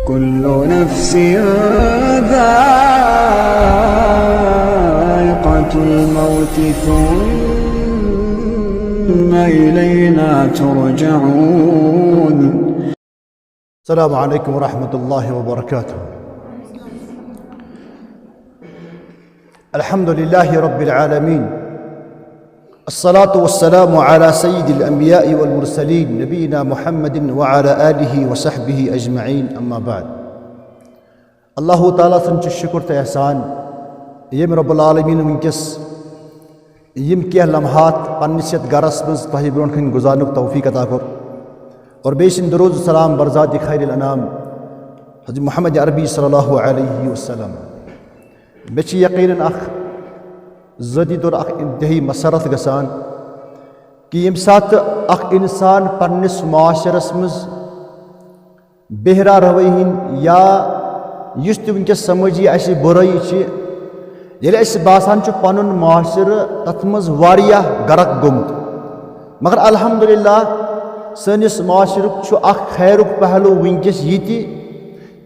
كل نفس ذائقة الموت ثم إلينا ترجعون. السلام عليكم ورحمة الله وبركاته. الحمد لله رب العالمين، الصلاة والسلام على سيد الأنبياء والمرسلين نبينا محمد وعلى آله وصحبه أجمعين. أما بعد، الله تعالى سنچ شکر تہ احسان یم رب العالمین ونکس یم کینٛہہ لمحات پننس یتھ گرس مز تۄہہِ برونٛٹھ کَنۍ گُزارنُک توفیق عطا کوٚر اور بیٚیہِ چھِن درود السلام برزات خیر الانام حضرت محمد عربی صلی اللہ علیہ وسلم. مےٚ چھِ یقیٖنن اکھ ذٲتی طور اکھ انتہٲیی مسرت گژھان کہ ییٚمہِ ساتہٕ اکھ اِنسان پننس معاشرس منٛز بہرا روی ہٕنٛدۍ یا یُس تہِ وٕنکیٚس سمٲجی اَسہِ بُرٲیی چھِ، ییٚلہِ اَسہِ باسان چھُ پنُن معاشرٕ تتھ منٛز واریاہ غرق گوٚمُت، مگر الحمدللہ سٲنِس معاشرُک چھُ اکھ خیرُک پہلوٗ وٕنکیٚس یہِ تہِ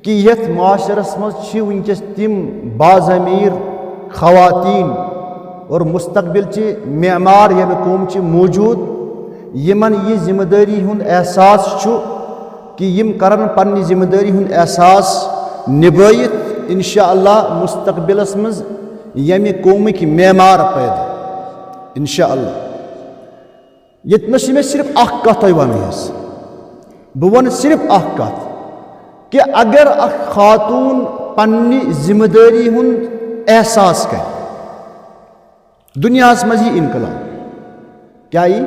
کہ یتھ معاشرس منٛز چھِ وٕنکیٚس تِم باضمیٖر خواتیٖن اور مستقبل چہِ معمار ییٚمہِ قوم چھِ موٗجوٗد یِمن یہِ ذمہٕ دٲری ہُنٛد احساس چھُ کہ یِم کرن پننہِ ذمہٕ دٲری ہُنٛد احساس نِبٲیِتھ انشاء اللہ مستقبلس منٛز ییٚمہِ قومٕکۍ معمار پٲدٕ انشاء اللہ. ییٚتہِ نَس چھِ مےٚ صرف اکھ کتھ تۄہہِ ونٕنۍ حظ، بہٕ وَنہٕ صرف اکھ کتھ کہ اگر اکھ خاتوٗن پننہِ ذمہٕ دٲری ہُنٛد احساس کرِ دُنیاہس منٛز یی انقلاب. کیٛاہ یی؟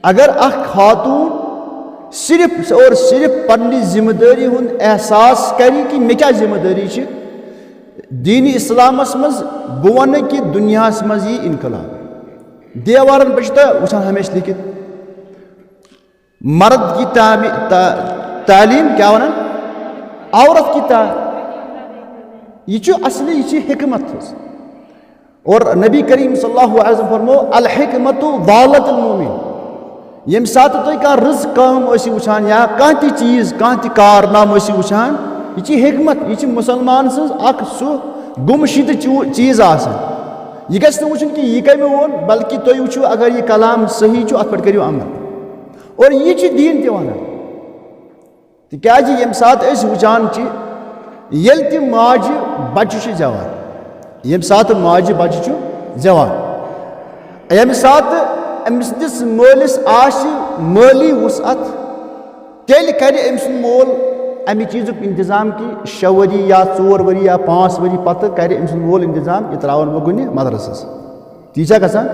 اگر اکھ خاتوٗن صرف اور صرف پننہِ ذمہٕ دٲری ہُنٛد احساس کرِ کہ مےٚ کیٛاہ ذمہٕ دٲری چھِ دیٖنہِ اِسلامس منٛز، بہٕ وَنہٕ کہ دُنیاہس منٛز یی انقلاب. دیوارن پٮ۪ٹھ چھِ تُہۍ وٕچھان ہمیشہِ لیکھِتھ مرد کی تعلیٖم کیٛاہ وَنان عورت کی تعلیٖم. یہِ چھُ اصلی یہِ چھِ حکمت حظ. اور نبی کریم صلی اللہ علیہ وسلم فرمو الحکمت ضالت المومن. ییٚمہِ ساتہٕ تُہۍ کانٛہہ رٕژ کٲم ٲسِو وٕچھان یا کانٛہہ تہِ چیٖز کانٛہہ تہِ کارنامہٕ ٲسِو وٕچھان، یہِ چھِ حکمت، یہِ چھِ مُسلمان سٕنٛز اکھ سُہ گُمشدٕ چیٖز آسان. یہِ گژھِ نہٕ وٕچھُن کہِ یہِ کَمہِ ووٚن، بلکہِ تُہۍ وٕچھِو اگر یہِ کلام صحیح چھُ اتھ پٮ۪ٹھ کٔرِو عمل. اور یہِ چھِ دیٖن تہِ ونان. تِکیٛازِ ییٚمہِ ساتہٕ أسۍ وٕچھان چھِ ییٚلہِ تہِ ماجہِ بچہِ چھُ زٮ۪وان، ییٚمہِ ساتہٕ ماجہِ بچہِ چھُ زٮ۪وان، ییٚمہِ ساتہٕ أمۍ سٕنٛدِس مٲلِس آسہِ مٲلی وُسعت، تیٚلہِ کرِ أمۍ سُنٛد مول امہِ چیٖزُک انتظام کہ 6 ؤری یا 4 ؤری یا 5 ؤری پتہٕ کرِ أمۍ سُنٛد مول انتظام یہِ تراوَن بہٕ کُنہِ مدرسس. تی چھا گژھان؟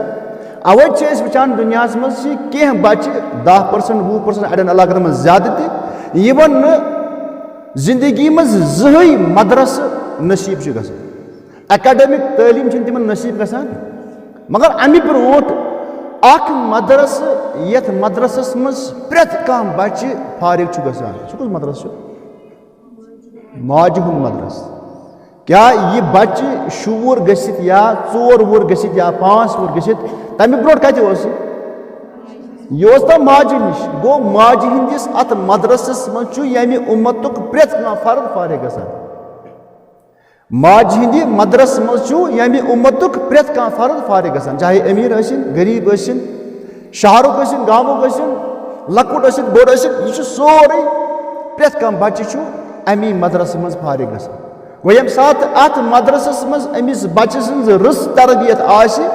اوے چھِ أسۍ وٕچھان دُنیاہس منٛز چھِ کینٛہہ بچہِ 10% 20% اڑٮ۪ن علاقن منٛز زیادٕ تہِ یِمن نہٕ زندگی منٛز زٕہٕنۍ مدرسہٕ نصیٖب چھُ گژھان، اکیڈمک تعلیٖم چھِنہٕ تِمن نصیٖب گژھان. مگر امہِ برونٛٹھ اکھ مدرسہٕ یتھ مدرسس منٛز پرٛٮ۪تھ کانٛہہ بچہِ فارغ چھُ گژھان، سُہ کُس مدرسہٕ چھُ؟ ماجہِ ہُنٛد مدرسہٕ. کیٛاہ یہِ بچہِ شُوُر گٔژھِتھ یا 4 وُہُر گٔژھِتھ یا 5 وُہُر گٔژھِتھ تمہِ برونٛٹھ کتہِ اوس یہِ اوس تَو ماجہِ نِش. گوٚو ماجہِ ہٕنٛدِس اتھ مدرسس منٛز چھُ ییٚمہِ اُمتُک پرٛٮ۪تھ کانٛہہ فرد فارغ گژھان. ماجہِ ہٕنٛدِ مدرسس منٛز چھُ ییٚمہِ اُمتُک پرٛٮ۪تھ کانٛہہ فرد فارغ گژھان، چاہے أمیٖر ٲسِنۍ غریٖب ٲسِنۍ، شہرُک ٲسِنۍ گامُک ٲسِنۍ، لۄکُٹ ٲسِنۍ بوٚڑ ٲسِنۍ، یہِ چھُ سورُے پرٛٮ۪تھ کانٛہہ بچہِ چھُ امی مدرسس منٛز فارغ گژھان. گوٚو ییٚمہِ ساتہٕ اتھ مدرسس منٛز أمِس بچہِ سٕنٛز رٕژ تربیت آسہِ،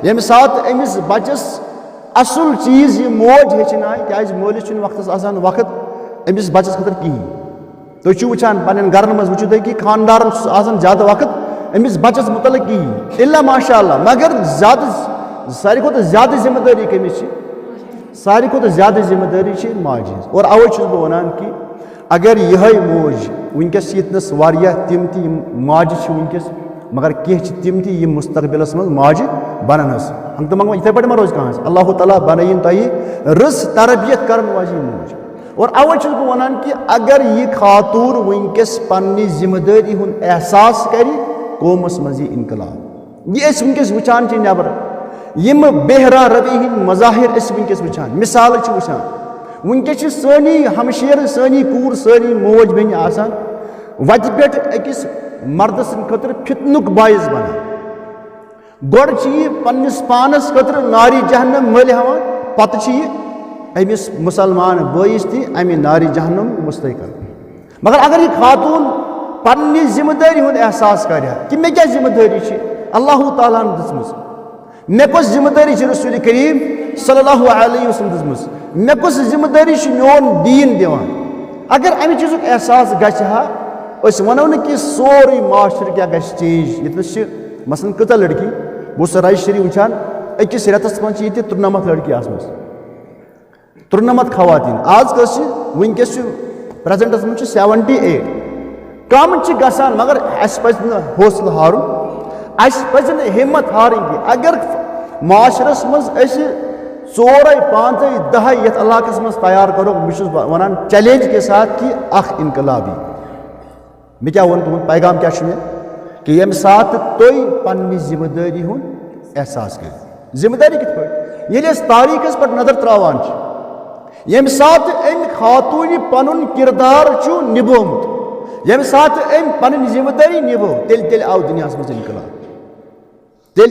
ییٚمہِ ساتہٕ أمِس بچس اصل چیٖز یہِ موج ہیٚچھنایہِ، کیٛازِ مٲلِس چھُنہٕ وقتس آسان وقت أمِس بچس خٲطرٕ کِہیٖنۍ. تُہۍ چھِو وٕچھان پنٕنٮ۪ن گرن منٛز وٕچھِو تُہۍ کہِ خانٛدارن چھُس آسان زیادٕ وقت أمِس بچس مُتعلق کِہیٖنۍ اِلا ماشاء اللہ. مگر ساروی کھۄتہٕ زیادٕ ذمہٕ دٲری کٔمِس چھِ؟ ساروی کھۄتہٕ زیادٕ ذمہٕ دٲری چھِ ماجہِ ہٕنٛز. اور اوے چھُس بہٕ ونان کہِ اگر یِہے موج وٕنکیٚس چھِ ییٚتنس واریاہ تِم تہِ یِم ماجہِ چھِ وٕنکیٚس، مگر کینٛہہ چھِ تِم تہِ یِم مستقبلس منٛز ماجہِ بنن حظ. ہنٛگتہٕ منٛگہٕ یِتھے پٲٹھۍ ما روزِ کانٛہہ حظ. اللہ تعالیٰ بنٲیِن تۄہہِ رٕژ تربیت کرن واجیٚنۍ موج. اور اوے چھُس بہٕ ونان کہِ اگر یہِ خاتوٗن وٕنکیٚس پننہِ ذمہٕ دٲری ہُنٛد احساس کرِ قومس منٛز یی انقلاب. یہِ أسۍ وٕنکیٚس وٕچھان چھِ نٮ۪برٕ یِم بہرا روی ہٕنٛدۍ مظاہر أسۍ وٕنکیٚس وٕچھان، مِثالہٕ چھِ وٕچھان. वुनकस सानी हमशेर सानी कूर सानी मोज बेन आसान वत पे अकिस मर्द सद खतर फितनुक बायस बना गोड़ पन्निस पानस खतर नारी जहन्नम मल हवान पत अमिस मुसलमान बयस ती अमि नारी जहन्नम मुस्तक मगर अगर यह खातून पन्नी जिम्मेदारी हुंद एहसास कर कि मे क्या जिम्मेदारी अल्लाह ताला दिसम मे कुछ जिम्मेदारी रसूल करीम सल्लल्लाहु अलैहि वसल्लम दिसम मे कुछ जिम्मेदारी मोन दीन दिवान अगर अमि चीज़ुक एहसास गहा वनो न कि सोरे माशर क्या गश चेंज ये मसलन कत लड़की बहुत राय शरी वुचान अकिस रेतस मज 93 लड़की आसमस 93 खवातीन आज वनकस प्रेजेंटस मज 78 कम गसान मगर अस पज हौसला हारुन अस पज हिम्मत हारन कि अगर माशरस मज 4-5-10 ये इलाकस मज तैयार करो बहुत वनान चैलेंज के साथ कि अख इनकलाबी मे क्या वन तुम पैगाम क्या कि यम साथ तुम पन्नी जिम्मेदारी हुंद एहसास कर जिम्मेदारी कित पे ये तारीखस पर नजर त्रावान यम साथ अम खातून पनुन किरदार निभोमुत यम साथ अम पन जिम्मेदारी निभो तेल आव दुनिया मज इनकलाब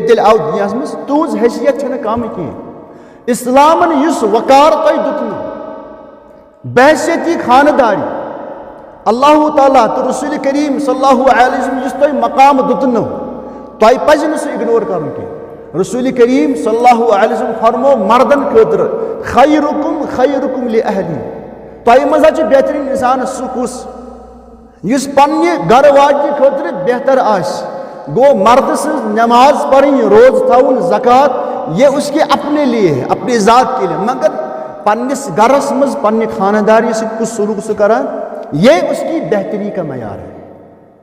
तेल आव दुनिया मज तुज हैसियत कम कह इस्लामन युस वकार तुम दुतन बहसियती खानदारी अल्लाह ताला तो रसूल करीम सल्लल्लाहु अलैहि वसल्लम जिस तुम मकाम दुतन तुम पज सह इग्नोर कर रसूल करीम सल्लल्लाहु अलैहि वसल्लम फरमो मर्दन खतर खैरुकुम लिअहली तुम मज बेहतरीन इंसान सह कुस पन्ने घर वाजि खतर बेहतर आस गो मर्द से नमाज पढ़ी रोज थाउन ज़कात ये उसके अपने लिए है अपनी ज़ात के लिए मगर पन्निस गरस मज पन्ने खानदारी से कुछ सलूक से करान ये उसकी बेहतरी का मैार है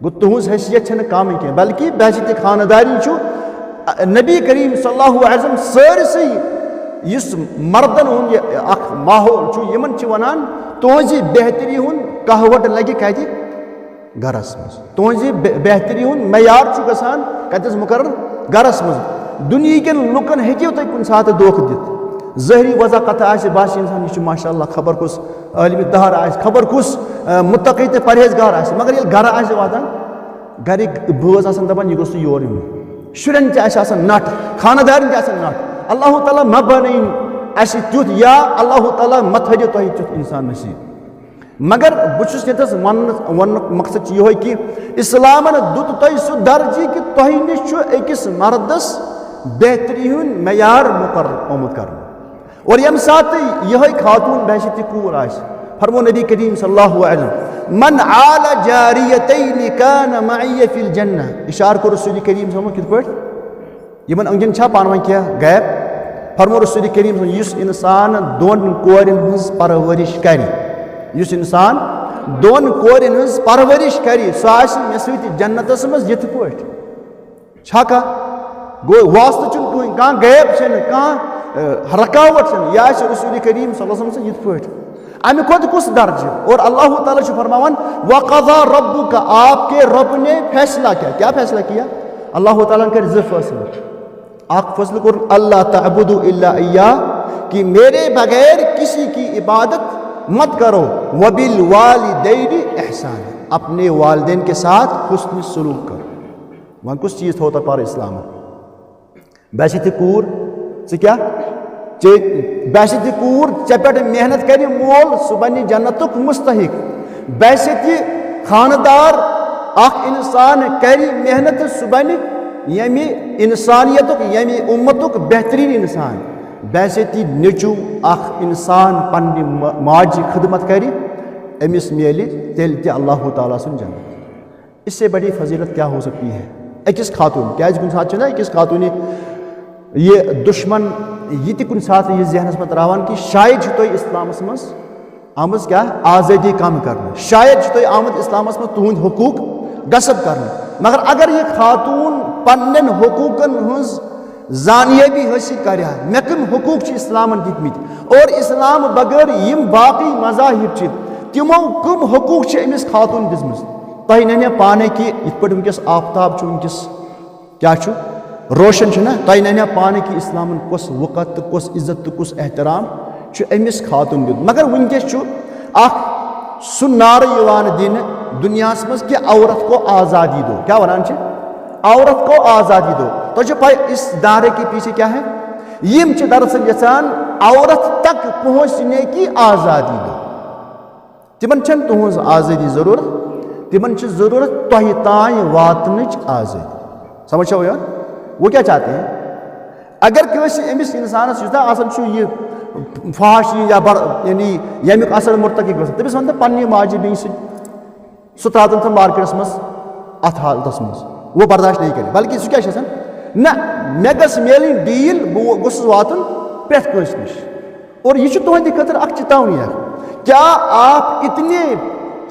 गो तुज हैसियत कम कह बल्कि बहसियत खानदारी नबी करीम सल्लल्लाहु अलैहि वसल्लम सरसई इस मर्दन हुंद माहौल यमन वनान तुझ बेहतरी हुंद कहवट लगे कत गरस मज तुझ बेहतरी हुंद मैार गसान कतस मुकर्रर गरस मज दुनिया के लुकन हेकियो तुम कुन साथ धोख दित ज़हरी वजह कथ बास इंसान यह माशाअल्लाह खबर कुस आलिम दहर खबर कुस मुत्तकी तो परहेजगार मगर ये घर वातान गरिक बज दपान यह गोस योर यून शुरन नट खानदारन नट अल्लाह ताला म बन तुथ या अल्लाह ताला म थो तुम तुथ इंसान नसीब मगर बहुत वन मकसद ये कि इस्लामन दुत तुम सह दर्जी कि तुह नश अकिस मर्दस बेहतरी हुंद मैार मुकर्रर आमुत कर और यम साथ यह खातून बहसियत कूर फरमो नबी करीम सल्लल्लाहु अलैहि वसल्लम मन आला जारियतैन कान मई फिल जन्नह इशार को रसूल करीम सल्लल्लाहु कित पट यमन अंजन छा पानवन क्या गैप फरमो रसूल करीम युस इंसान दोन कोरिन हज परवरिश करी युस इंसान दोन कोरिन हज परवरिश करी सह मे सत जन्नतस मज यथ पट छा का गो वास्त चुन कोई कह गैप कह रकावट या रसूल करीम सल्लल्लाहु अलैहि वसल्लम यथ पट अमे खुद कुछ दर्ज और अल्लाह ताला फरमावन वक़ज़ा रब्बुका आपके रब ने फैसला किया क्या फैसला किया अल्लाह ताला कर ज़ फैसला आख फैसला कर अल्लाह तअबुदु इल्ला इय्या कि मेरे बगैर किसी की इबादत मत करो वबिल वालिदैनि ihसान अपने वालिदैन के साथ हुस्न सलूक करो वह कुछ चीज़ होता पर इस्लाम बैसित कूर से क्या बैसित कूर चे पे मेहनत कर मोल सह बन जन्नतुक मुस्तहिक बैसित खानदार अख इंसान कर मेहनत सह बन यमि इंसानियतुक यमि उम्मतुक बेहतरीन इंसान बैसित नचू अख इंसान पन्ने माज खिदमत कर अमिस मिले तेल अल्लाह ताला सुन जन्नत इससे बड़ी फजीलत क्या हो सकती है अकिस खातून क्या कुन साथ अकिस खातून ये दुश्मन ये कुन साथ ये जहनस में त्रावान कि शायद तुम इस्लामस मज आमज क्या आज़ादी कम कर शायद तुम आमद इस्लामस में तुंद हुकूक गसब कर मगर अगर ये खातून पन्न हुकूकन हज जानियाबी हासिल कर मे कम हुकूक इस्लामन दितमित और इस्लाम बगैर यम बाकी मज़ाहिब तिमो कम हुकूक अमिस खातून दिजम तुम नन्या पाने कि इत पे वनकस आफ्ताब वनकस क्या रोशन ना तुम नन्या पाने कि इस्लामन कुस वक़्त कुस इज्जत कुस एहतराम अमिस खातून दित मगर वनकस सु नार दिन दुनिया मज कि औरत को आज़ादी दो। क्या वनान औरत को आज़ादी दो। तो पाई इस नारे के पीछे क्या है? यम दरअसल यचान औरत तक पहुँचने की आज़ादी दो। तिमन तुहज आज़ादी ज़रूरत, तिमन ज़रूरत तह तान वातनच आज़ादी। समझ यार वो क्या चाहते हैं? अगर अमिस इंसानस ये फहाशी या यानी यमुक असर मुर्तकिब तमिस वन पन्ने माजि बी सह त्रातन मार्केटस मज अत हालतस मज वो बर्दाश्त नहीं करे, बल्कि सह क्या ना मे गस मिलनी डील बह गोस वातन प्रेथ कस नश। और यह तुहंद खतर अख चेतावनी है, क्या आप इतने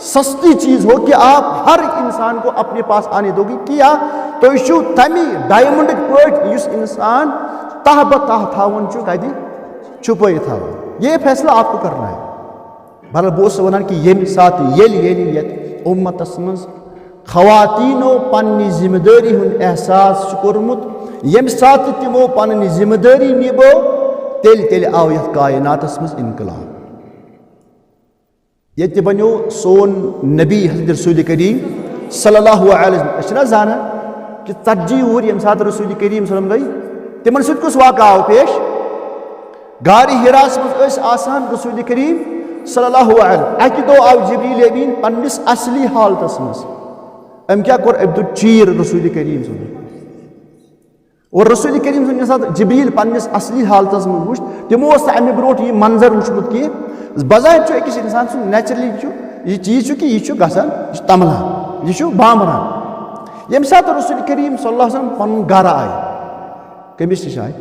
सस्ती चीज हो कि आप हर इंसान को अपने पास आने दोगे? क्या तो तमी डायमंड पे इंसान तह बह थावन कति छुपे था? ये फैसला आपको करना है। भला बस वन कि ये साथ ये उम्मतस मज खवातीनो पन्नी जिम्मेदारी हुंद एहसास कोर्मुत, यम साथ तिमो पन्नी जिम्मेदारी निभो तेल आव यथ कायनातस मज इनकलाब। ये बनो सोन नबी हज़रत रसूल करीम सल्लल्लाहु अलैहि वसल्लम जाना कि 40 वुर यम साथ रसूल करीम सल्लम गई तिमन सत कुछ वाक़ा आव पेश। गारी हिरास मज आसान रसूल करीम सल्लल्लाहु अलैहि वसल्लम अकि दो आव जिब्रील अमीन पन्निस असली हालतस मज अम क्या कोर अब्दुल चीर रसूल करीम सल्लम। और रसूल करीम सल्लम साथ जिब्रील पन्निस असली हालतस मज वुच तिमो अमे ब्रोट यह मंजर वुचमुत कि बजाय अकिस इंसान सुन नेचुरली यह चीज कि यह गसान तमलान यह बामरान। यम साथ रसूल करीम सल्लल्लाहु अलैहि वसल्लम पन गर आए कमिस नश आए?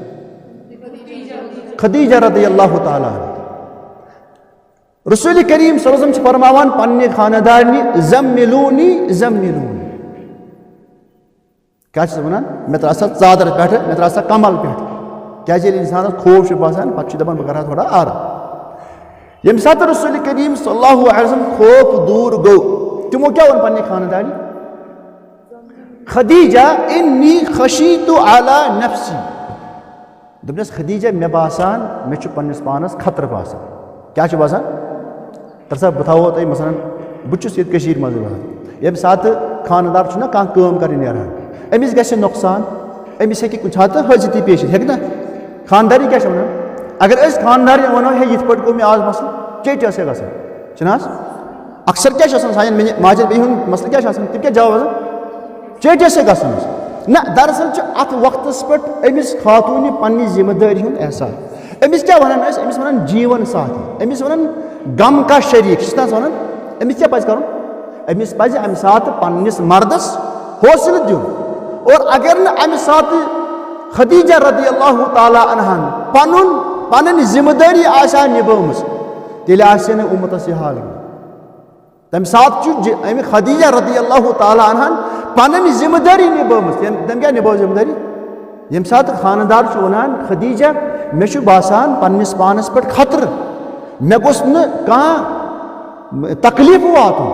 खदीजा रज़ियल्लाहु ताला अन्हा। रसूल करीम सल्लल्लाहु अलैहि वसल्लम फरमावान पन्ने खानदारनी ज़म्मिलूनी ज़म्मिलूनी। क्या वनान? मे त्रा चादर पे मे त्रा कमल पे क्या इंसान खौफ बसान पे दपान बह कर थोड़ा आराम। यम साथ रसूल करीम सल्लल्लाहु अलैहि वसल्लम खौफ दूर गो तिमो क्या वन पन्ने खानदारी? खदीजा इन्नी खशीतु अला नफ्सी। दपनस खदीजा मे बासान मे पन्निस पानस खतर बासान। क्या बासान? तरसा बताओ तुम मसलन बहुत ये मज यम साथ खानदार ना कह काम कर अमिस गि नुकसान, अमिस हे कुछ सात हाजती पेश हे ना। खानदारी क्या वन? अगर खानदार वनो है ये पे गो मे आज मसल चेट गना अक्सर क्या सान माजद बी मसल क्या तम क्या जवाब चेट गसन ना। दरअसल अत वक्त पे अमिस खातून पन्नी जिम्मेदारी हुंद एहसास। अमिस क्या वन? अमिस वन जीवन साथी, अमिस वन गम का शरीक वन। अमिस क्या पज कर? अमिस पज अमे साथ पन्निस मर्दस हौसला दिन। और अगर न अमे साथ खदीजा रज़ियल्लाहु ताला अन्हा पन जिम्मेदारी आशा निभमस तेल आसे न उम्मतस यह हाल। तम साथ अमे खदीजा रज़ियल्लाहु ताला अन्हा पन जिम्मेदारी निभमस। तम क्या निभो जिम्मेदारी? यम साथ खानदार वनान खदीजा मे बासान पन्निस पानस पे खतर, मे गोस न कह तकलीफ वातुन।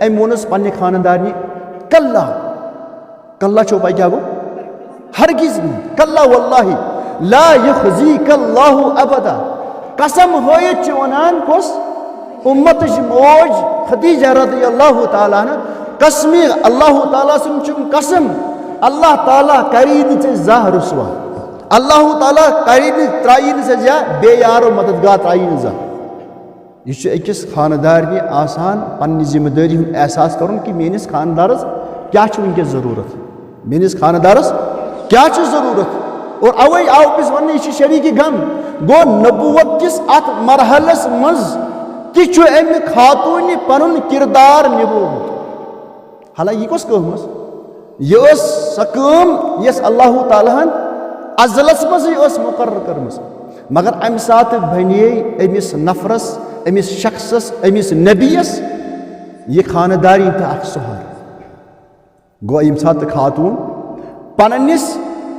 अम वोनस पन्ने खानदारनी कल्ला कल्ला चो पाई क्या गो? हरगिज कल्ला वल्लाहि ला युखज़ीकल्लाहु अबदा। कसम होयत वनान कोस उम्मत मौज खदीजा रज़ियल्लाहु ताला अन्हा कसमी अल्लाह ताला सुन कसम अल्लाह ताला करीन से जाह रुसवा, अल्लाह ताला करीन त्राइन से जा बेयारो मददगार त्राइन जा। यह अकिस खानदार आसान पन्नी जिम्मेदारी एहसास कर कि मेनिस खानदारस क्या वनकस जरूरत, मेनिस खानदारस क्या जरूरत। और अवे आव पिस वन यह शरीक गम गो नबुवत किस अत मरहलस मज कि अमे खातून पन किरदार निभोमुत। हाला यह कस कम यह सह कम यस अल्लाह तालाहन अजलस मज मुकर्रर कर्मस, मगर अमे साथ बने अमिस नफरस अमिस शख्सस अमिस नबीस यह खानदारी तो अख सुहार गो। यम साथ खातून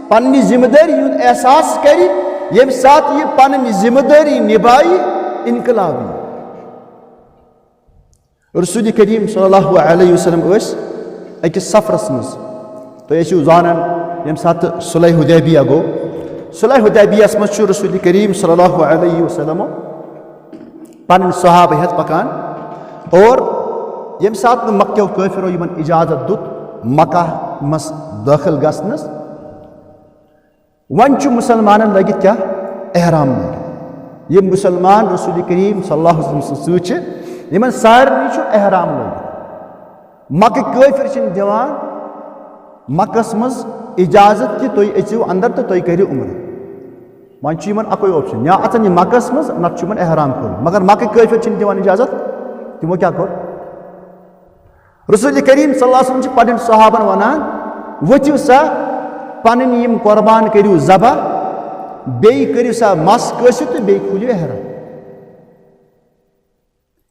पन्नी जिम्मेदारी एहसास कर, यम साथ यह पन्नी जिम्मेदारी निभाई इनकलाबी। रसूल करीम सल्लल्लाहु अलैहि वसल्लम अकिस सफरस मज तो जानान यम साथ सुलह हुदैबिया गो, सुलह हुदैबियस मज रसूल करीम सल्लल्लाहु अलैहि वसल्लम पन सहाबा हेत पकान और यम सात मक्के काफिरों यमन इजाजत दुत मक्का मस दाखिल गसनस वन मुसलमान लगित क्या एहराम लगित ये मुसलमान रसूल करीम सल्लल्लाहु अलैहि वसल्लम सच यमन सारनी एहराम लगित मक्के काफिर दिवान मक्कस मज इजाजत कि तुम अचो अंदर तो तुम करो उम्र वन अकोई ऑप्शन या अचन मक्कस मज नत एहराम कर मगर मक्के काफिर दिवान इजाजत तमो क्या कर रसूल करीम सल्लल्लाहु अलैहि वसल्लम पन्न सहाबन वनान वथिव सा पन्न यम कुर्बान करियो ज़बा बे करियो सा मस कसियो तो बे खुलियो एहराम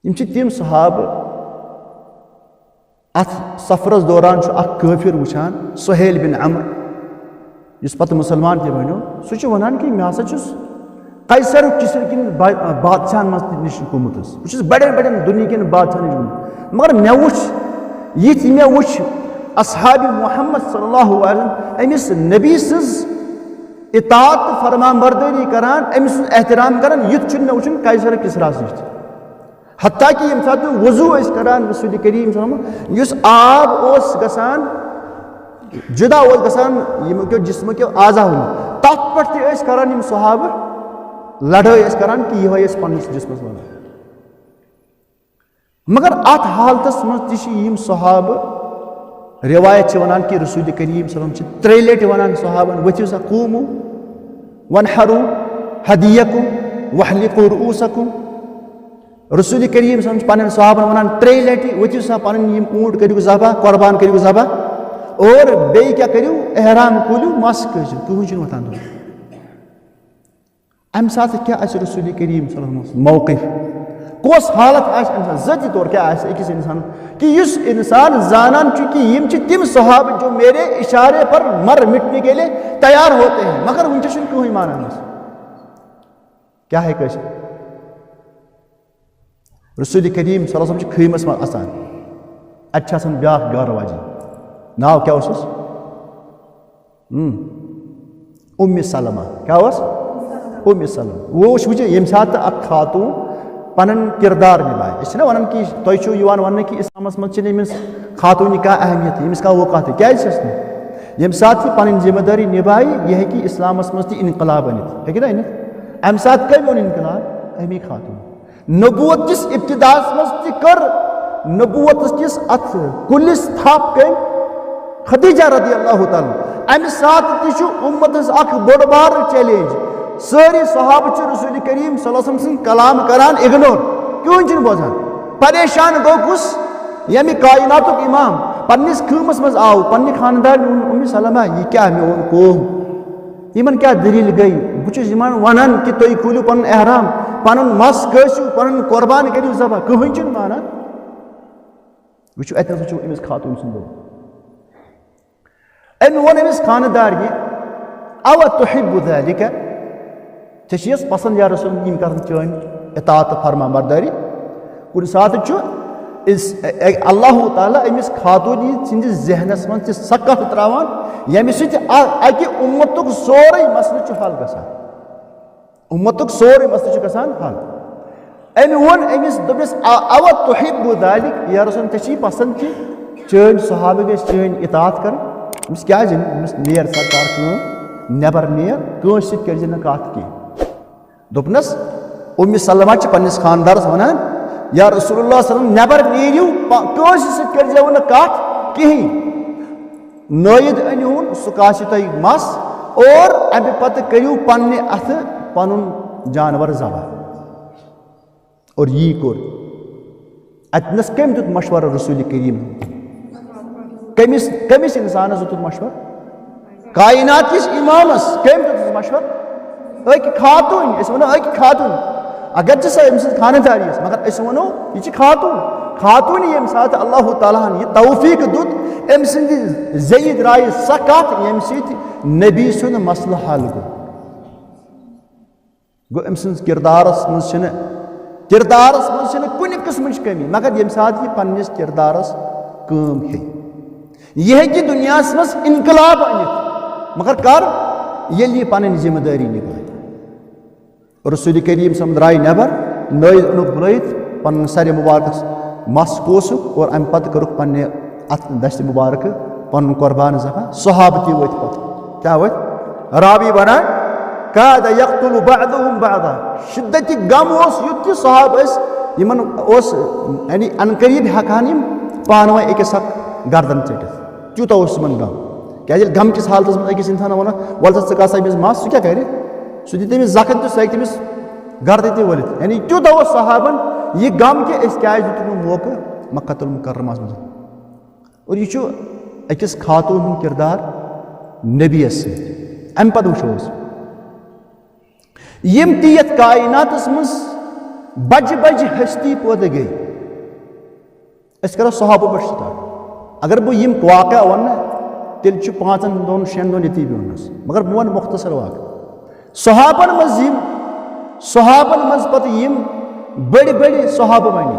यम तिम सहाब अथ सफरस दौरान काफिर वुचान सुहेल बिन अम्र इस पत मुसलमान ते बनो सह वनान कि मे हसा कैसर किसन किन बादशाहन मज नश गोमुत बस बड़े बड़े दुनिया किन बादशाहन मगर मे वुच ये मे वुच असहाबी मोहम्मद सल्लल्लाहु अलैहि वसल्लम अमिस नबी सज इताअत फरमाबरदारी करान अमिस एहतराम करान युथ मे वुचन कैसर किसरा नश हत्ता कि यम सात वजू करान रसूल करीम सल्लल्लाहु युस आब ओस गसान जुदा ओस गसान यम के जिस्म के आजा तथ पे करान यम सहाब लड़ाई करान कि यह पन्नस जिस्मस वन मगर अत हालतस मज यम सहाब रिवायत वनान कि रसूल करीम सल्लल्लाहु त्रे लट वनान सहाबन वथिव सा कूमू वनहरू हदियकुम वहलिकु रुऊसकुम रसूल करीम सल्लल्लाहु पन्न सहाबन वनान त्रे लट वथिव सा पन्न यम ऊंट करियो ज़बा कुर्बान करियो ज़बा और बे क्या करियो एहराम कुलियो मस कसियो कहूँ वतान अम साथ क्या रसूल करीम सल्लल्लाहु अलैहि वसल्लम मौक़िफ़ कोस हालत ज़ाती तौर क्या अकिस इंसान कि इस इंसान जानान कि यम तिम सहाब जो मेरे इशारे पर मर मिटने के लिए तैयार होते हैं मगर वनस कहीं मानान क्या है कैसे रसूल करीम सल्लल्लाहु अलैहि वसल्लम खैमस मज आसान अच्छा ब्या गार वाजी नाव क्या उम्मे सलमा क्या उम्मे सलमा वो वुचे यम सात खातून पन किरदार निभाए वन कि तुम वन कि इस्लामस मज खातून का अहमियत यमिस का वक़ात क्या यम सात पन जिम्मेदारी निभाई यह कि इस्लामस मज इनकलाब अनित हे ना अनित अम सात कम ओन इनकलाब अमी खातून नबूवत किस इब्तिदास मज कर नबूवत किस अथ कुलिस थाप कम खदीजा रज़ियल्लाहु ताला अम सात उम्मत बड़ बार चैलेंज सारी सहाब रसूल करीम सल्लल्लाहु अलैहि वसल्लम कलाम करान इग्नोर क्यों बजान परेशान गो कुस यम कायनातुक इमाम पन्निस खमस मज आव पन्ने खानदान उम्मे सलमा यह क्या मे ओन कोम यमन क्या दलील गई बहुत वनान कि तुम खुलियो पन एहराम पन मस कसियो पन कुर्बान करियो ज़बा कहूँ माना वो अत अमिस खातून सुन अम वो अमिस खानदार यह अव तुहिब्बु ज़ालिका चीज पसंद या रसूल यम कर चन इताअत फरमाबरदारी कुन सात अल्लाह ताला अमिस खातून सिंदिस जहनस मज सकत त्रावान यम सि उम्मतुक सोरे मसले हल गसान उम्मतुक सोरे मसले गसान हल अम वो अमिस दोपस अव तुहिब्बु ज़ालिक या रसूल चे पसंद कि चन सहाबा गस चन इताअत कर अमिस क्या अमिस नेर सा कर नबर नेर कस कर कत की दोपनस उम्मे सलमा पन्निस खानदारस वनान या रसूलुल्लाह सल्लल्लाहु अलैहि वसल्लम नबर नीरियो कस कर कत कहीं नयद अनून सह तुम मस और अमे पत करियो पन्ने अथ पन जानवर ज़बा और यी कोर अतनस कम दुत मशवर रसूल करीम कमिस कमिस इंसानस दुत मशवर कायनात किस इमामस कम दुत मशवर खातून वो खातून अगर सा खानदारी मगर वो यह खातून खातून यम सात अल्लाह ताला यह तौफीक दुत अम सद ज़े द्राय सह कत यम नबी सुन मसल हल गो अम किरदारस मज कुन किस्म कमी मगर यम सात यह पन्निस किरदारस काम हे यह कि दुनिया मज इनकलाब अनित मगर कर ये पन जिम्मेदारी निभाए। रसूल करीम सम द्राय नबर नईद उनुक बुलैत पन सर मुबारक मस कोसुक और अम पत करुक पन्ने अत दस्त मुबारक पन कुर्बान ज़बह। सहाबती वत पत क्या वत रावी बना काद यक्तुल बअदुहुम बअदा शिद्दत गम ओस युत सहाब यमन ओस यानी अनकरीब हकान यम पानव अकिस गर्दन चटित तूत ओस मन गम क्या गम किस हालत में अकिस इंसान वन वल सा अमिस मस सह क्या कर सह दी तमिस जखन तो सह तमिस गर्द त वलित यानी तूत ओस सहाबन यह गम कि क्या दितुक मौका मक्कतुल मुकर्रमा मज। और यह अकिस खातून हूं किरदार नबीस अम पद वो यम तीत कायनात मज बज बज हस्ती पैदा गई। करो सहाबों पे स्टार्ट। अगर बह यम वाक़या वन तेल 5 2 6 दिन ये वनस मगर बह वन मुख्तसर वाक़ सहाबन मज पत यम बड़ बड़ सहाब बनी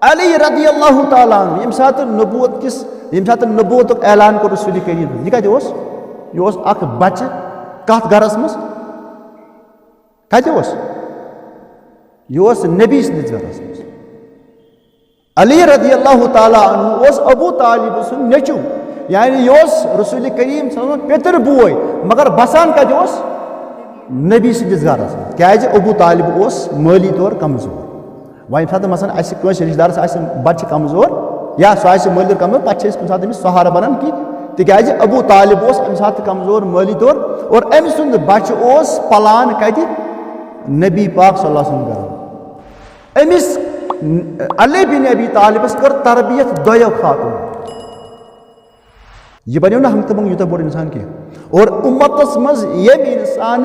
अली रदी अल्लाह ताला अन्हु यम सात नबूवत ऐलान कर रसूल करीम यह अख बच्चे कत गरस मज कत यह नबी सदिस गरस मज। अली रदी अल्लाह ताला अन्हु अबू तालिब सुन नेचु यानी यह रसूल करीम पितर बोय मगर बसान कत नबी सदिस गरस मज क्या अबू तालिब माली तौर कमजोर वह सात मसन रिश्तेदारस बच्चे कमजोर या सह माली तौर कमजोर पे कुछ सात सहारा बनान कि तिज अबू तालिब अम सात कमजोर माली तौर और अम सुंद बच्चे पलान कत नबी पाक सल्लल्लाहु अलैहि वसल्लम अमिस अली बिन अबी तालिबस कर तरबियत दोयो खातून यह बनो ना हम तम यूत बोड़ इंसान कह। और उम्मतस मज यम इंसान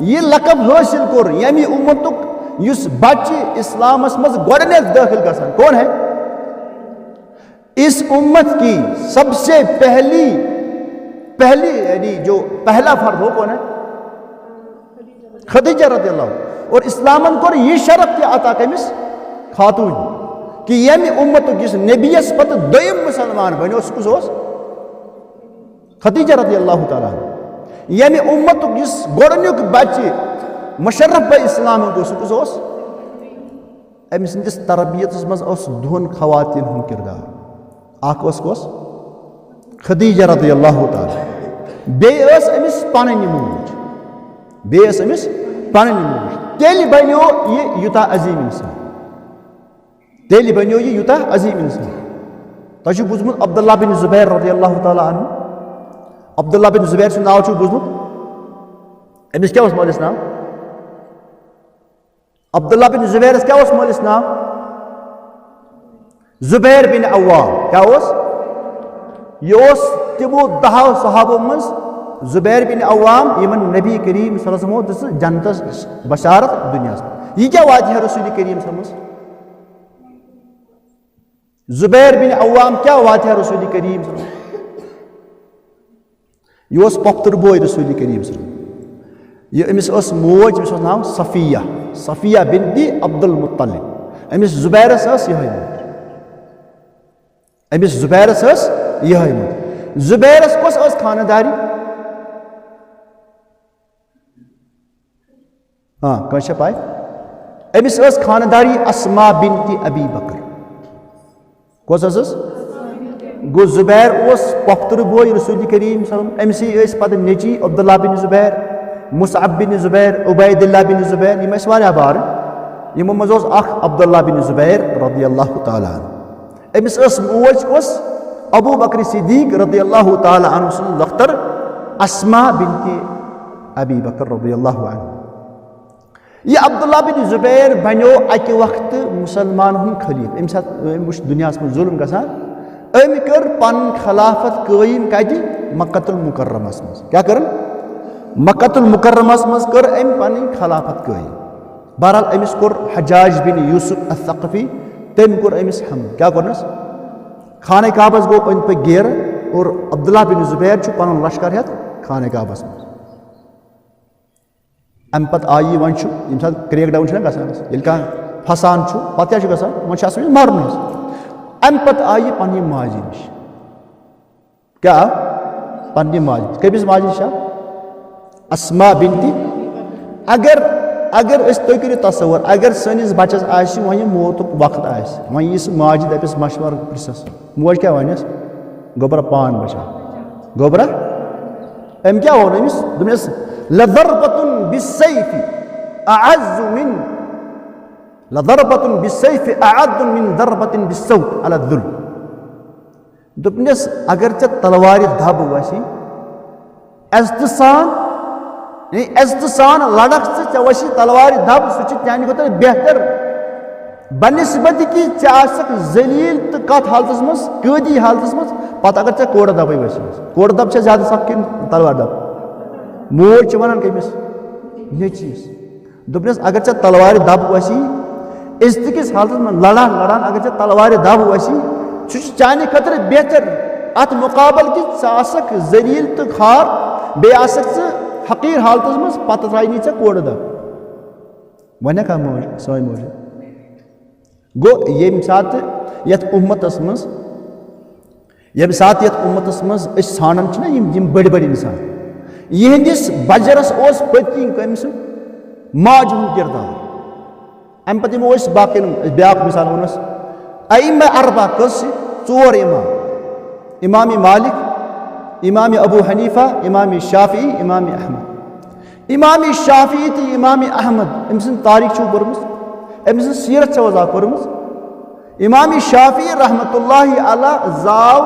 यह लकब हासिल कोर यमि उम्मतुक युस बच्चे इस्लामस मज गोडनेथ दाखिल गसान कौन है? इस उम्मत की सबसे पहली यानी जो पहला फर्द हो कौन है? खदीजा रज़ियल्लाहु। और इस्लामन को यह शरफ के अता कमिस खातून कि यमि उम्मतुक जिस नबीस पत दोयम मुसलमान बनो कुस खदीजा रज़ियल्लाहु ताला। यमि उम्मतुक जिस गोडनुक बच्चे मुशर्रफ बे इस्लाम गो कुस अम सिंदिस तरबियत मज दोन खवातीन हुंद किरदार अख खदीजा रज़ियल्लाहु ताला बेस अमिस पननि मूज बेस अमिस पननि मूज तेल बनो यह यूता अजीम इंसान तेल बनो यह यूता अजीम इंसान। तुझ बुझमुत अब्दुल्लाह बिन जुबैर रज़ियल्लाहु ताला अन्हु अब्दुल्लाह बिन जुबैर सुन नाव बुझमुत अमिस क्या मालिस नाम अब्दुल्लाह बिन जुबैर क्या मालिस नाम जुबैर बिन अव्वाम क्या यह तमो 10 सहाबों मज जुबैर बिन अव्वाम यमन नबी करीम सल्लल्लाहु अलैहि वसल्लम जन्नत बशारत दुनिया यह क्या वात है रसूल करीम समझ जुबैर बिन अव्वाम क्या वात है रसूल करीम यह पख्तर बोय रसूल करीम यह अमिस मोज अमिस नाम सफिया बिनती अब्दुल मुत्तलिब अमिस जुबैरस यह अमिस जुबैरस यह जुबैरस कस खानदारी हाँ कह पाए अमिस खानदारी अस्मा बिनती अबी बकर कस गो जुबैर पख्तर बोय रसूल करीम अमसी पद नेची अब्दुल्लाह बिन जुबैर मुसअब बिन जुबैर उबैदुल्लाह बिन जुबैर यम वारिया बार यमो मज अब्दुल्लाह बिन जुबैर रज़ियल्लाहु ताला अमिस मोज अबू बकर सिद्दीक रज़ियल्लाहु ताला अन्हु सुन लख्तर अस्मा बिनती अबी बकर रज़ियल्लाहु अन्हु। यह अब्दुल्लाह बिन जुबैर बनो अक वक्त मुसलमान हुन खलीफ अम सात दुनिया में जुल्म गसान अम कर पन खिलाफत कायम कत मक्कतुल मुकर्रमस मज क्या कर मक्कतुल मुकर्रमस मज कर अम पन खिलाफत कायम। बहरहाल अमिस कोर हज्जाज बिन यूसुफ अस-सक़फ़ी तम कोर अमिस हम क्या करनस खाने काबस गो अन पे घेर और अब्दुल्लाह बिन जुबैर पन लश्कर हेत खाने काबस मज अम पत आई वन यम सात क्रेक डाउन गसान कह फसान पे क्या गसान वन मरन अम पत आई पन्ने माजी नश क्या पन्ने माजी कमिस माजी नश अस्मा बिनती अगर तुम करो तस्वर अगर सनिस बच्चस वह मौत वक्त वह यी माज दपस मशवर पृसस मोज क्या वनस गोबरा पान बचा गोबरा अम क्या वो अमिस दोपस लदरबतुन बिस्सैफि अअज़्ज़ु मिन लदरबतुन बिस्सैफि अअद्दु मिन दरबतिन बिस्सौत अला दुल दोपस अगर चे तलवार धब वसी इज्जत सान लड़क चे वसी तलवार धब सह चान खुद बेहतर बनस्बत कि जलील तो कत हालत मज कैदी हालत मज पत अगर चे कोड़ दब वसी कोड़ दब ज्यादा सख कि तलवार दब मोज वन कमिस नचीस दोपस अगर चे तलवार दब वसी इज्जत किस हालत में लड़ान लड़ान अगर चे तलवार दब वसी सह चान खुद बेहतर अत मुकाबल कि जलील तो खार बे हकीर हालत मज पत त्रायनी चे कोड़ दब वन कह मोज सोई मोज गो ये सात यथ उम्मतस मज ये सात यथ उम्मतस मज सान बड़ बड़ इंसान यहंदिस बजरस पत्किन कम माज हुंद किरदार अम पे दिमो बाकी ब्या मिसाल वनस अइम्मा अरबा कस चोर इमाम मालिक इमाम अबू हनीफा इमाम शाफी इमाम अहमद इमाम शाफी तो इमाम अहमद अम सद तारीख छो पर्मस अम सद सीरत छो पर्मस इमाम शाफी रहमतुल्लाहि अला जाव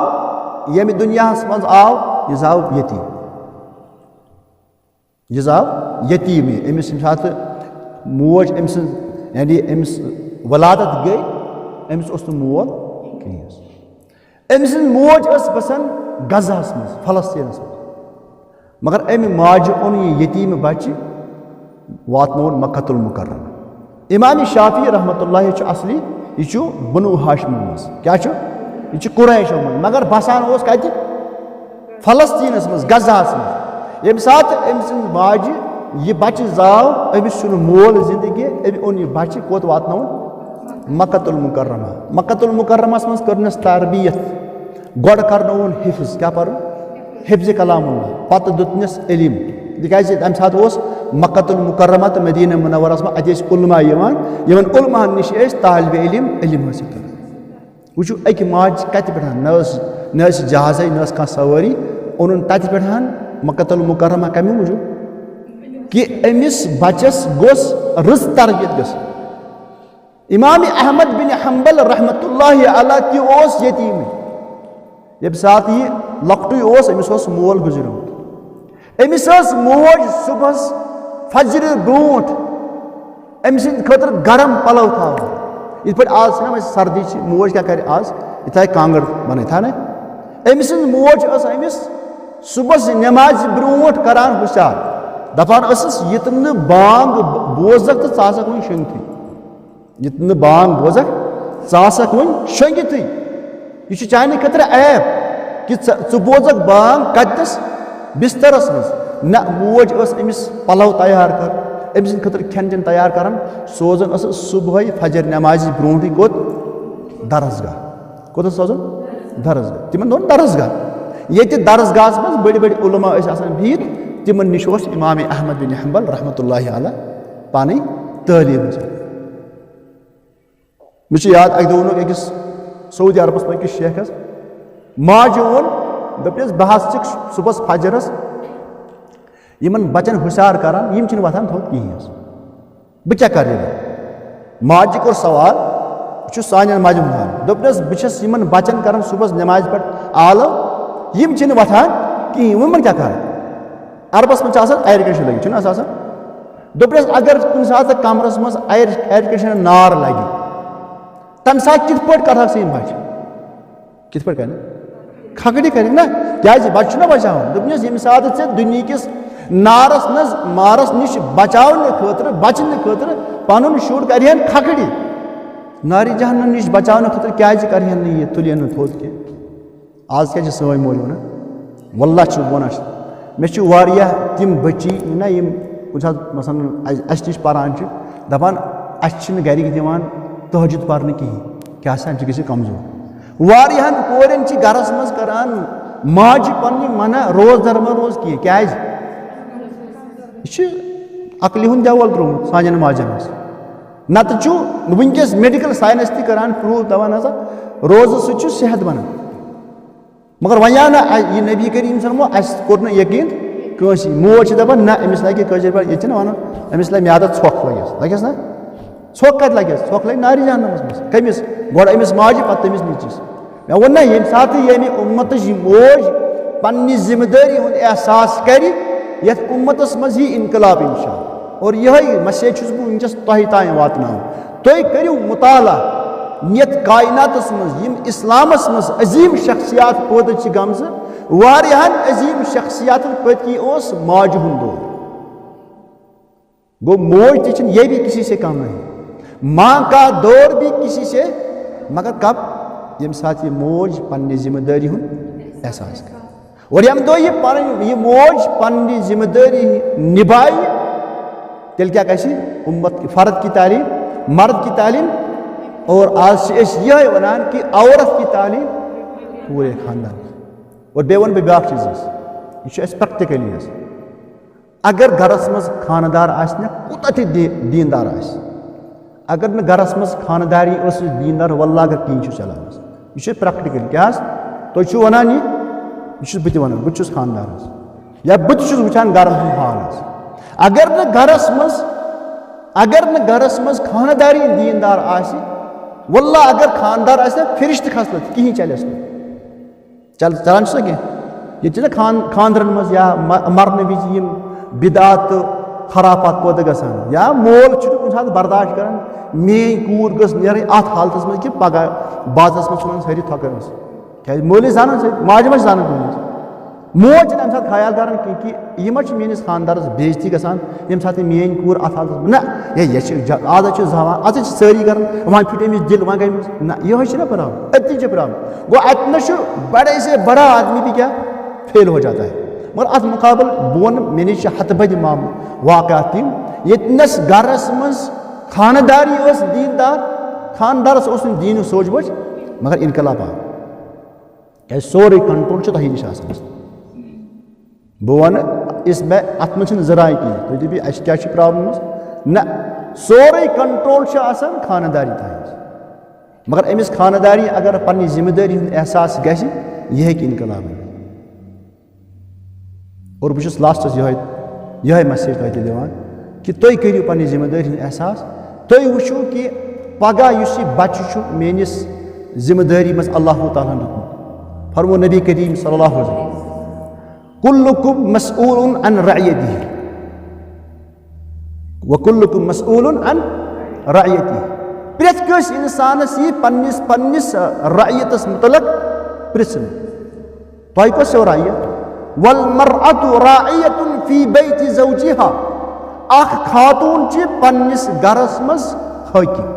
यम दुनिया मज आव यह जाव यतीम अमिस सात मोज अम यानी अमिस वलादत गई अमिस मोल कहीं अमिस मोज बसान गजास मज फलस्तीनस मज मगर अमि माज ओन यह यतीम बच्चे वातनोन मक्कतुल मुकर्रमा इमाम शाफी रहमतुल्लाहि असली यह बनु हाशिम मज क्या यह कुरैशो मज मगर बसान कत फलस्तीनस मज गजास मज ये सात अमिस माज यह बच्चे जाव अमिस मोल जिंदगी अमि ओन यह बच्चे कोत वातनोन मक्कतुल मुकर्रमस मज करनस तरबियत गोड़ करनोन हिफ्ज क्या पर हिफ्ज कलामुल्लाह पत दुतनस इल्म तिकाज अम सात मक्कतुल मुकर्रमा तो मदीना मुनव्वरस में अत उलमा यमन उलमाहन निश तालिब इल्म हासिल कर वो अक माज कत पे न जहाज न कह सवारी ओन तत पे मक्कतुल मुकर्रमा कमी मूजूब कि अमिस बचस गोस रस तरबियत गस इमाम अहमद बिन हंबल रहमतुल्लाहि अलैह ती यतीम ये सात यह लकटू अमिस मोल गुजरोत अमिस मोज सुबह फजर ब्रोट अम सर गरम पलव था इत आज सर्दी मोज क्या कर आज यह कांगड़ बन था ना अमिस मोज अमिस सुबह नमाज ब्रोट करान हुशार दपान युत बांग बोजक तो षक वन शंगित युत बांग बोजक षक वन शंगित यह चाने खतर ऐप कि बोजक बांग कतस बिस्तरस मज न मोज अमिस पलव तैयार कर अमिस खतर खेन चेन तैयार करान सोजन सुबह फजर नमाज ब्रोट कोत दरसगाह कोत सोजन दरसगाह तिमन दोन दरसगाह ये दरसगाह मज बड़ बड़ उलमा बिहित तिमन निश इमाम अहमद बिन हंबल रहमतुल्लाहि अलैह पानी तालीम मुझे याद अक दोन अकिस सऊदी अरबस में अकिस शेखस माज वोन दपस बहस सुबह फजरस यमन बचन हुशार करान यम वथान थोद कहें बह क्या कर माज कोर सवाल सान माज मान दपस बस यमन बचन करान सुबह नमाज पे आलव यम वथान कहें वमन क्या कर अरबस में एयर कंडीशन लगे दपस अगर कुछ सात कमरस मज एयर कंडीशन नार लगे तम सात कित पे कर बच कित पे कर खगड़ी कर ना क्या बच ना बचा दपस ये सात ऐ दुनिया किस नारस नज मारस निश बचाने खतर बचने खतर पन शुर कर खगड़ी नारी जहन्नम निश बचाने खतर क्या कर ये तुलियन थोद कह आज क्या सोई मोल वन वल्लाह वन मे तिम बच्ची ना यम कुछ मसलन अस नश पान दपान अस गरिक दिवान तहजुद पर्न कहें क्या गि कमजोर वारियान कोरन गरस मज करान माज पन्नी मना रोज दरमा रोज कह क्या यह अकल हुंद देवल त्रोमुत सान माजन नत वनकस मेडिकल साइंस तक करान प्रूव दवान हसा रोज सह सेहत बना मगर वन आव ना यह नबी करीम सलमो अस कोर यकीन कंस मोज दपान ना अमिस लगे कशर पे ये वन अमिस लगे म्यादत छख लगस ना छख कत लगस छख लगे नारी जहन्नमस मज कमिस गोड़ अमिस माजि पत्त तमिस नीचिस मे वो ना ये साथ ये उम्मत मोज पन्नी जिम्मेदारी हुंद एहसास कर यथ उम्मतस मज ही इनकलाब इंशाअल्लाह और यही मैसेज बह वनकस तह तान वातना तुम करियो मुताला यथ कायनातस मज इस्लामस मज अजीम शख्सियात पैदा गमज वारियाहन अजीम शख्सियात पत्की माज हुंद दौर गो मोज ती ये भी किसी से कम नहीं माँ का दौर भी किसी से मगर कब यम साथ ये मोज पन्नी जिम्मेदारी हुंद एहसास कर और यम दो ये मोज पन्नी जिम्मेदारी निभाई तेल क्या कैसी उम्मत की फर्द की तालीम मर्द की तालीम और आज यह वनान कि औरत की तालीम पूरे खानदान और बे वन ब्या चीज यह प्रैक्टिकली अगर घरस मज खानदार आसना कूत दीनदार अगर न घरस मज खानदारी दीनदार वल्ला अगर कहीं चलान यह प्रैक्टिकल क्या तुम वनान यह बह वन बहुत खानदार या बह वुचान घर हूँ हाल अगर न घरस मज खानदारी दीनदार आसि वल्ला अगर खानदार आसना फिरिश्त खसलत कहीं चलस चलान कह ये खानदरन मज या मरने विज बिदात खराफात पैदा गसान या मोल कुछ सात बर्दाश्त करान मेन कूर गस नीर अत हालत मज कि पगह बाजस मज वन सारी थकन क्या मोल जान माज मज जान मोज तम सात ख्याल करान कि यह मेस खानदारस बेजती गसान यम सात मेन कूर अत हालत ना ये आज जवान आज सारी कर वन फिट अमिस दिल वन गई ना यह ना प्रॉब्लम अति प्रॉब्लम गो अत बड़े से बड़ा आदमी भी क्या फेल हो जाता है मगर अत मुकाबल बोन मे नश हत बद वाक़ात तम यस गरस मज खानदारी दीनदार खानदारस दीन सोच बोझ मगर इनकलाब आव क्या सोरे कंट्रोल तह नश बह वन इस मे अत मज जराय कह तुम दप क्या प्रॉब्लम ना सोरे कंट्रोल खानदारी तह मगर अमिस खानदारी अगर पन्नी जिम्मेदारी एहसास गि यह इनकलाब और बहुत लास्टस यह मैसेज तक दिवान कि तुम करियो पन्नी जिम्मेदारी एहसास तुम वुचो कि पगह बच्चे मेनिस जिम्मेदारी मज अल्लाह ताला दुतमुत फरमो नबी करीम सल्लल्लाहु अलैहि वसल्लम कुल्लुकुम मसऊलुन अन रअयतिही व कुल्लुकुम मसऊलुन अन रअयतिही प्रत कस इंसानस यह पन्निस रअयतस मुतलक प्रिसन तुह कस रअयत वल मरअतु राइयतुन फी बैति ज़ौजिहा अख खातून च पन्निस गरस मज हाकिम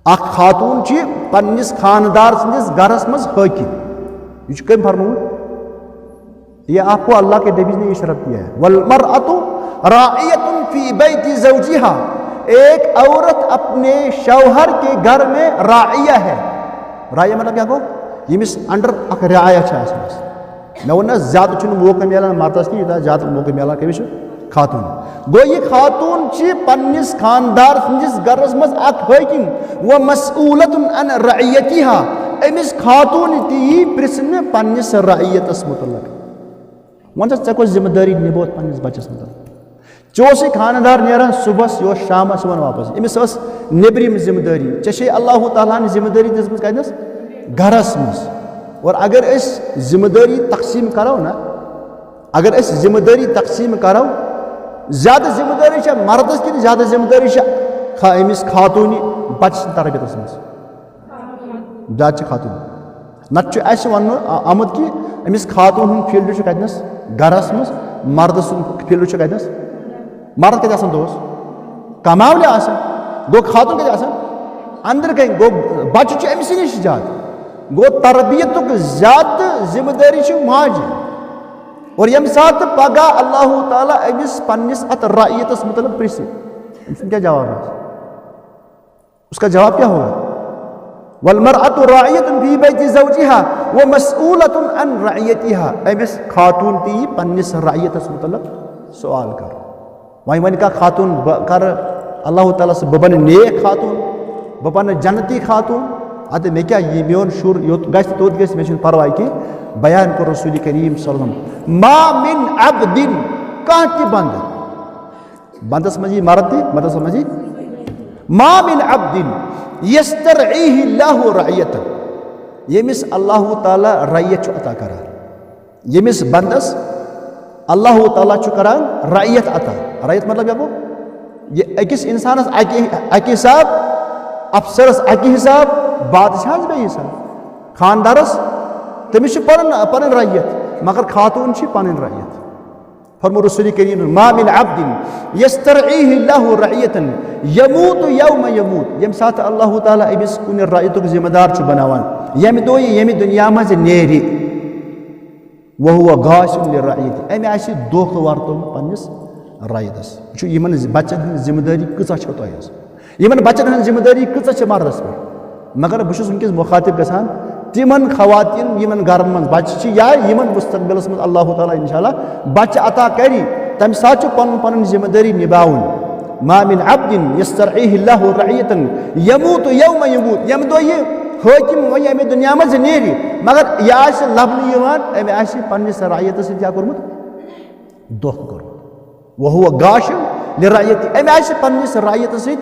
अख खातून च पन्निस खानदार संदिस गरस मज हाकिम यह कम फरमाउत यह आपको अल्लाह के नबी ने इशरत किया है वल मरअतु राइयतुन फी बैति ज़ौजिहा एक औरत अपने शौहर के घर में राइया है राइया मतलब क्या गो यमिस अंडर अख रियाया मैं वो ज्यादा मौका मिलान मर्दस की ज्यादा मौका मिलान कमिस खातून गो यह खातून पन्निस खानदार संदिस गरस मज अख हाकिम व मसऊलतुन अन रअयतिहा अमिस खातून ती प्रिसन पन्निस रअयतस मुतल्लक वन ऐ कस जिम्मेदारी निभोत पन्निस बच्चस मुतल्लक चोस खानदार नेरान सुबह यो शाम वन वापस अमिस नेबरिम जिम्मेदारी चे अल्लाह ताला जिम्मेदारी दिसमस कतनस घरस मज और अगर इस जिम्मेदारी तकसीम करो ना अगर इस जिम्मेदारी तकसीम करो ज्यादा जिम्मेदारी मर्दस कि ज्यादा जिम्मेदारी अमिस खातून बच्चे तरबियत मज ज्यादा खातून नत वन आमुत कि अमिस खातून हूँ फील्ड कतनस घरस मज मर्द फील्ड कतनस मर्द कत दोस कमावले गो खातून कत अंदर कहीं गो बच्चे अमिस नश ज्यादा गो तरबियत ज्यादा जिम्मेदारी माज और यम सात पगह अल्लाह ताला अमिस पन्निस अत रअयतस मुतल्लिक प्रिस क्या जवाब है उसका जवाब क्या होगा वल मरअतु राइयतुन फी बैति ज़ौजिहा व मसऊलतुन अन रअयतिहा अमिस खातून ती पन्निस रअयतस मुतल्लिक सवाल कर वन कह खातून बह कर अल्लाह ताला से बह बन नेक खातून बह बन जन्नती खातून अत मे क्या ये मोन शुर योत गस तोत गस मे परवाह कि बयान कर रसूल करीम सल्लल्लाहु अलैहि वसल्लम मा मिन अब्दिन कह ति बंदस मजी मरद मदस मजी मा मिन अब्दिन यस्तरईहि अल्लाहु रअयतन यमिस अल्लाह ताला रअयत अता करान यमिस बंदस अल्लाह ताला करान रअयत अता रअयत मतलब क्या गो ये अकिस इंसानस अकि हिसाब अफसरस अकि हिसाब बादशाहस बे हिसाब खानदारस तमिस पन रअयत मगर खातून पन रअयत फरमो रसूल करीम मा मिन अब्दिन यस्तरईहि अल्लाहु रअयतन यमूत यौम यमूत यम साथ अल्लाह ताला अमिस कुन रअयतुक जिम्मेदार बनावान यम दो यम दुनिया मज नेरि वहुव गाशिम लिरअयति अमि आसि दोख वर्तुम पन्निस रअयतस छु यमन बच्चन हन जिम्मेदारी कचा छ तोयस यमन बच्चन हन जिम्मेदारी कचा छ मर्दस पे मगर बह उनकिस मुखातिब गसान तिमन खवातीन यमन घर मन बच्चे या यमन मुस्तकबिलस मज अल्लाह ताला इंशाअल्लाह बच्चे अता करी तम साथ पन पन जिम्मेदारी निभाउन मा मिन अब्दिन यस्तरईहि अल्लाहु रअयतन यमूत यौम यमूत यम दो ये हाकिम वन अमे दुनिया मज नेरि मगर यह लबन अमे पन्निस रअयत से क्या कोर्मुत दोख कोर्मुत वहुव गाशिम लिरअयति अमे पन्निस रअयत से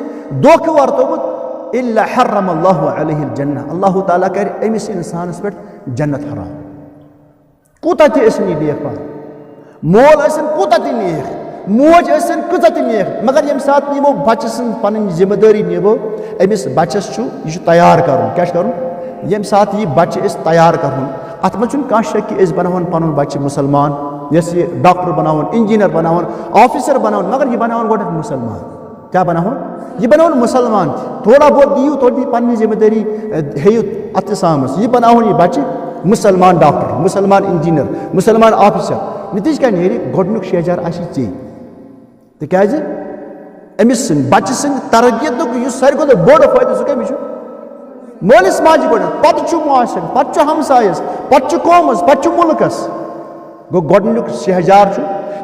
दोख वर्तोमुत इल्ला हर्रमल्लाहु अलैहि जन्नह अल्लाह ताला कर अमिस इंसानस पे जन्नत हराम कूता नी नेक पान मोल कूता नेक मोज कूता नेक मगर यम साथ निमो बच्चे सं पन जिम्मेदारी निभो अमिस बच्चस यह तैयार कर क्या कर यम साथ यह बच्चे तैयार कर अत मह कह शक कि बनावन पन बच्चे मुसलमान यस ये डॉक्टर बनावन इंजीनियर बनावन ऑफिसर बनावन मगर यह बनावन गोड मुसलमान क्या बनावन यह बनावन मुसलमान थोड़ा बहुत दियो थोड़ी पन्नी जिम्मेदारी हेयु अतसामस यह बनावन यह बच्चे मुसलमान डॉक्टर मुसलमान इंजीनियर मुसलमान ऑफिसर नतीज क्या नेरि गोडनुक शेजार आसि चे तिकाज अमिस बच्चे सं तरबियतुक युस सारी खुद बोड़ फायदा सह कमिस मालिस माजि गोड पत मुआशर पत हमसायस पत कौमस पत मुल्कस गो गोडनुक शहजार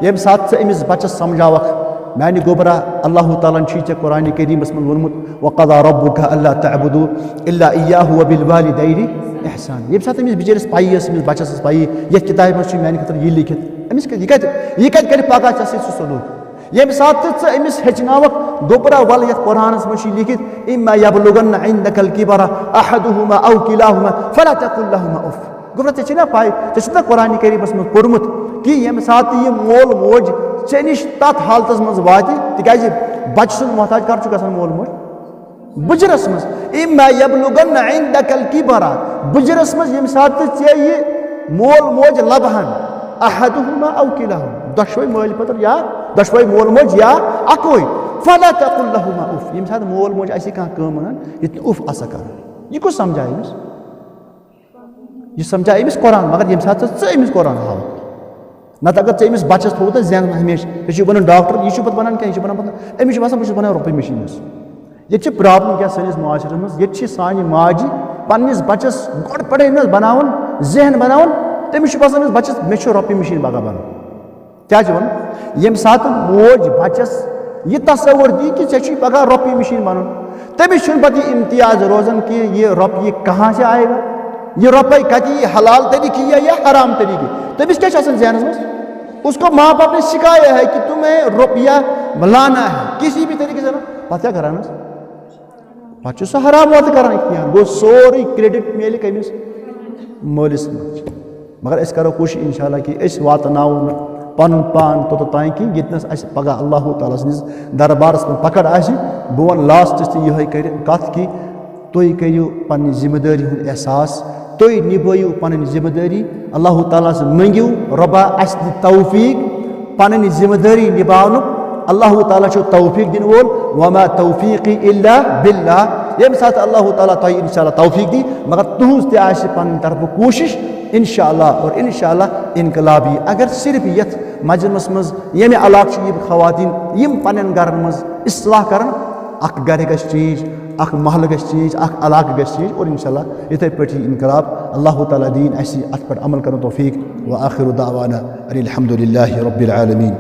यम साथ अमिस बच्चस समझावक मैंने गोबरा अल्लाह ताला चे कुरान करीमस मन वोनमुत वक़ज़ा रब्बुका अल्ला तअबुदू इल्ला इय्याहु व बिल वालिदैनि इहसान यम साथ अमिस बिचारिस पाई अमिस बच्चस पाई ये किताब मस मैंने खतर यह लिखित अमिस यह कत कर पगह चसे सलूक यम साथ अमिस हेचनावक गोबरा वल यत कुरानस मस लिखित इम्मा यबलुगन्न इंदकल किबरा अहदुहुमा औ किलाहुमा फला तकुल लहुमा उफ गोबरा ते ना पाई ते कुरान करीमस मन पढ़मुत कि यम साथ ये मोल मोज चे निश तथ हालतस मज वाति तिकाज बच्चे सुन मोहताज कर गसान मोल मोज बुजरस मज इम्मा यबलुगन्न इंदकल किबरा बुजरस मज यम साथ चे ये मोल मोज लबहन अहदुहुमा औ किलाहुमा दशवई मोल पतर या दशवई मोल मोज या अकोई फला तकुल लहुमा उफ यम साथ मोल मोज ऐसी कहां काम ये उफ असा कर ये को समझाए ये समझाए अमिस कुरान मगर यम साथ अमिस कुरान हाव नत अगर अमिस बच्चस थोत जैन हमेशा यह बन डॉक्टर यह पे बनान क्या बना अमिस बसान बहुत बनान रुपये मशीन ये प्रॉब्लम क्या सैनिस माशरे मज ये सान माजि पन्निस बच्चस गोड पे बनावन जहन बनावन तमिस बसान बच्चस मे रुपये मशीन बगा बन क्या वन यम साथ मोज बच्चस यह तस्वुर दी कि ऐ पगह रुपये मशीन बन तमिस पे इम्तियाज रोजान कि यह रुपये कहाँ से आएगा ये रुपये कति हलाल तरीके या हराम तरीके तमिस क्या जहनस में उसको माँ बाप ने सिखाया है कि तुम्हें रुपया लाना है किसी भी तरीके से पता क्या करान पे सह हराम वात कर गो सोरी क्रेडिट मिले कमिस मलिस मगर अस करो कोशिश इंशाल्लाह कि अस वातनाव पन पान तोतान कि यतनस पगह अल्लाह ताला सनिस दरबारस में पकड़ आसि बह वन लास्ट यह कथ कि तुम करियो पन्नी जिम्मेदारी हुंद एहसास तुम निभो पन जिम्मेदारी अल्लाह ताला से मंगियो रबा अस दि तौफीक पन जिम्मेदारी निभावन अल्लाह ताला तौफीक दिन वोल वमा तौफीकी इल्ला बिल्लाह यम साथ अल्लाह ताला तुम इंशाअल्लाह तौफीक दी मगर तुहस ते पन तरफ कोशिश इंशाअल्लाह और इंशाअल्लाह इनकलाबी अगर सिर्फ यथ मजमस मज यमे अलाक खवातीन यम पन गरन मज इस्लाह करन अख गर गश चीज अख महल गश चीज अख अलाक गश चीज और इंशाअल्लाह इथे पे इनकलाब अल्लाह ताला दीन अत पे अमल कर तौफीक व आखिर दावाना अनिल हम्दुलिल्लाहि रब्बिल आलमीन।